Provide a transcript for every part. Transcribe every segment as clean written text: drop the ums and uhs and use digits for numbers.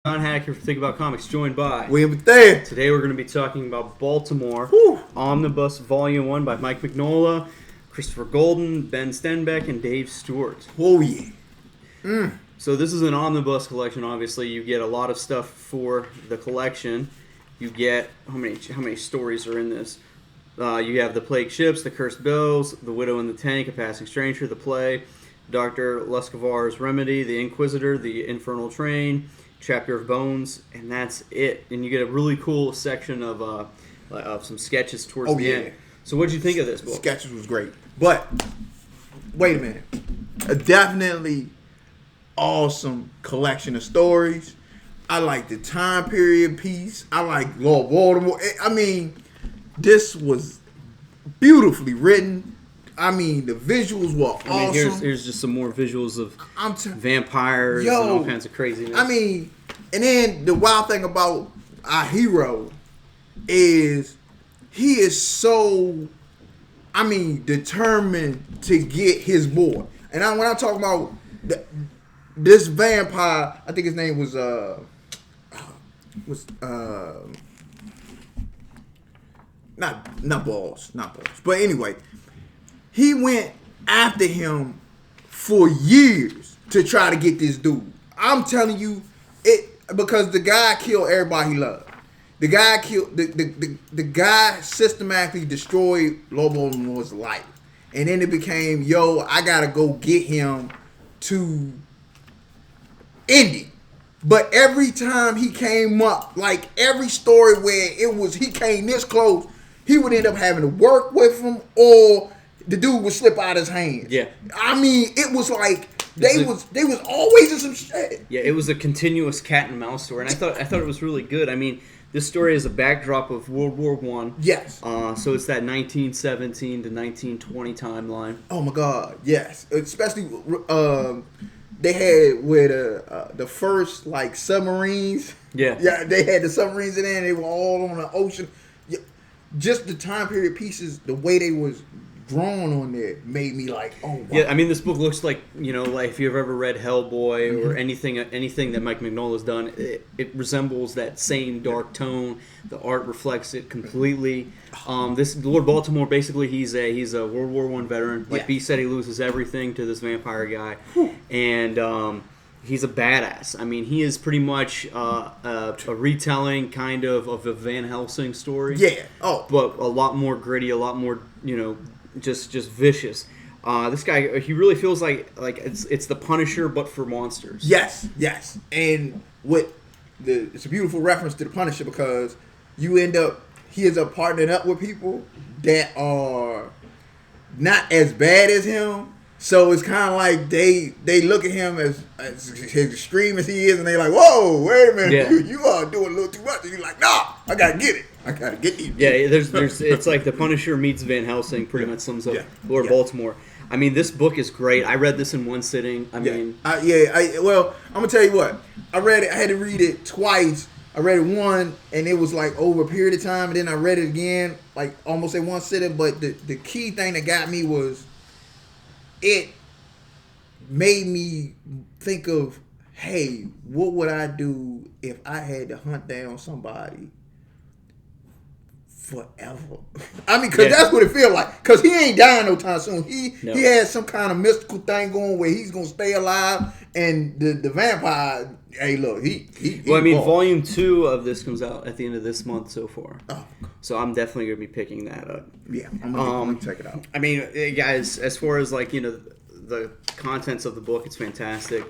John Haddock here for Think About Comics, joined by William Bethea. Today we're going to be talking about Baltimore, Whew. Omnibus Volume 1 by Mike Mignola, Christopher Golden, Ben Stenbeck, and Dave Stewart. Oh, yeah. So this is an omnibus collection, obviously. You get a lot of stuff for the collection. You get, how many stories are in this? You have The Plague Ships, The Cursed Bills, The Widow in the Tank, A Passing Stranger, The Play, Dr. Lescavar's Remedy, The Inquisitor, The Infernal Train, Chapter of Bones, and that's it. And you get a really cool section of some sketches towards the end. So what did you think of this book? Sketches was great. But, wait a minute. A definitely awesome collection of stories. I like the time period piece. I like Lord Baltimore. I mean, this was beautifully written. I mean, the visuals were awesome. Here's just some more visuals of vampires and all kinds of craziness. I mean, and then the wild thing about our hero is he is so, determined to get his boy. And when I talk about this vampire, I think his name was not Balls. But anyway, he went after him for years to try to get this dude. I'm telling you, because the guy killed everybody he loved. The guy killed the guy systematically destroyed Lord Baltimore's life. And then it became, I gotta go get him to end it. But every time he came up, like every story where he came this close, he would end up having to work with him, or the dude would slip out his hands. Yeah. I mean, it was like they was always in some shit. Yeah, it was a continuous cat and mouse story, and I thought it was really good. I mean, this story is a backdrop of World War I. Yes. So it's that 1917 to 1920 timeline. Oh my God, yes. Especially they had where the first like submarines. Yeah. Yeah, they had the submarines in there, and they were all on the ocean. Yeah, just the time period pieces, the way they was drawn on there made me like, oh wow. Yeah, I mean, this book looks like, like if you've ever read Hellboy or anything that Mike Mignola's done, it resembles that same dark tone. The art reflects it completely. This Lord Baltimore, basically, he's a World War I veteran. Like B said, he loses everything to this vampire guy, and he's a badass. I mean, he is pretty much a retelling kind of a Van Helsing story. Yeah. Oh, but a lot more gritty, a lot more just vicious. This guy, he really feels like it's the Punisher, but for monsters. Yes. And it's a beautiful reference to the Punisher, because he ends up partnering up with people that are not as bad as him. So it's kind of like they look at him as extreme as he is, and they like, whoa, wait a minute, yeah. you are doing a little too much. And you're like, nah, I gotta get it. I gotta get these. Yeah, there's it's like the Punisher meets Van Helsing. Pretty much sums up Lord Baltimore. I mean, this book is great. I read this in one sitting. Well, I'm gonna tell you what. I read it. I had to read it twice. I read it one, and it was like over a period of time, and then I read it again, like almost in one sitting. But the key thing that got me was, it made me think of, hey, what would I do if I had to hunt down somebody forever? I mean, because that's what it feels like. Because he ain't dying no time soon. He has some kind of mystical thing going where he's going to stay alive. And the vampire, hey, look, Well, I mean, Volume 2 of this comes out at the end of this month so far. Oh. So I'm definitely going to be picking that up. Yeah, I'm going to check it out. I mean, guys, as far as like, the contents of the book, it's fantastic.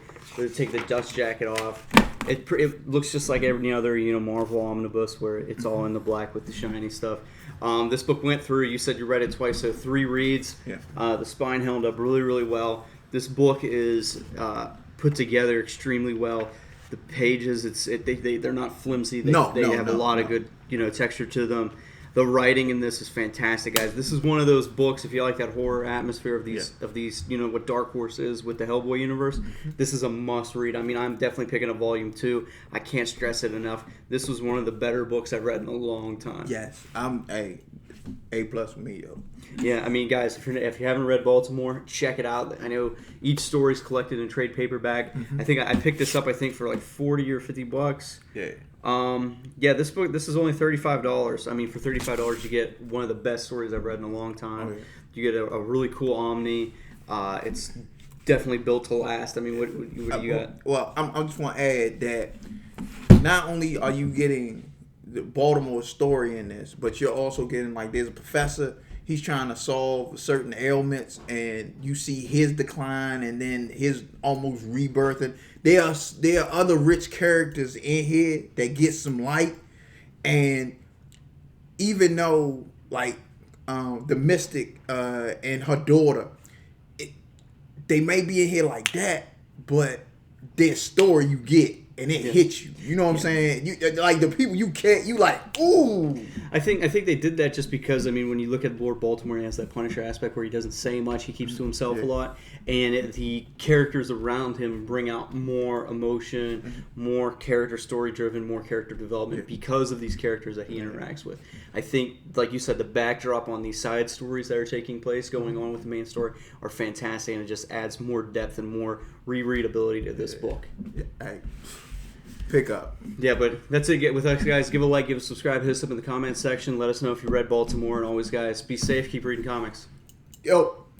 Take the dust jacket off. It looks just like every other Marvel omnibus, where it's all in the black with the shiny stuff. This book went through. You said you read it twice, so 3 reads. Yeah. The spine held up really, really well. This book is put together extremely well. The pages, they're not flimsy. They have a lot of good texture to them. The writing in this is fantastic, guys. This is one of those books, if you like that horror atmosphere of these, what Dark Horse is with the Hellboy universe, this is a must-read. I mean, I'm definitely picking up Volume 2. I can't stress it enough. This was one of the better books I've read in a long time. Yes. A+ for me, yo. Yeah, I mean, guys, if you haven't read Baltimore, check it out. I know each story's collected in trade paperback. I think I picked this up. I think for like $40 or $50. Yeah. This book. This is only $35. I mean, for $35, you get one of the best stories I've read in a long time. Oh, yeah. You get a really cool Omni. It's definitely built to last. I mean, what do you got? Well, I just want to add that not only are you getting the Baltimore story in this, but you're also getting, like, there's a professor. He's trying to solve certain ailments, and you see his decline and then his almost rebirthing. There are other rich characters in here that get some light, and even though, like, the Mystic and her daughter, they may be in here like that, but their story you get. And it hits you. You know what I'm saying? You like the people you can't. You like, ooh. I think they did that just because, I mean, when you look at Lord Baltimore, he has that Punisher aspect where he doesn't say much. He keeps to himself a lot, and the characters around him bring out more emotion, more character story driven, more character development because of these characters that he interacts with. I think, like you said, the backdrop on these side stories that are taking place, going on with the main story, are fantastic, and it just adds more depth and more rereadability to this book. Pick up. Yeah, but that's it. Get with us, guys. Give a like, give a subscribe, hit us up in the comments section. Let us know if you read Baltimore, and always, guys, be safe. Keep reading comics. Yo.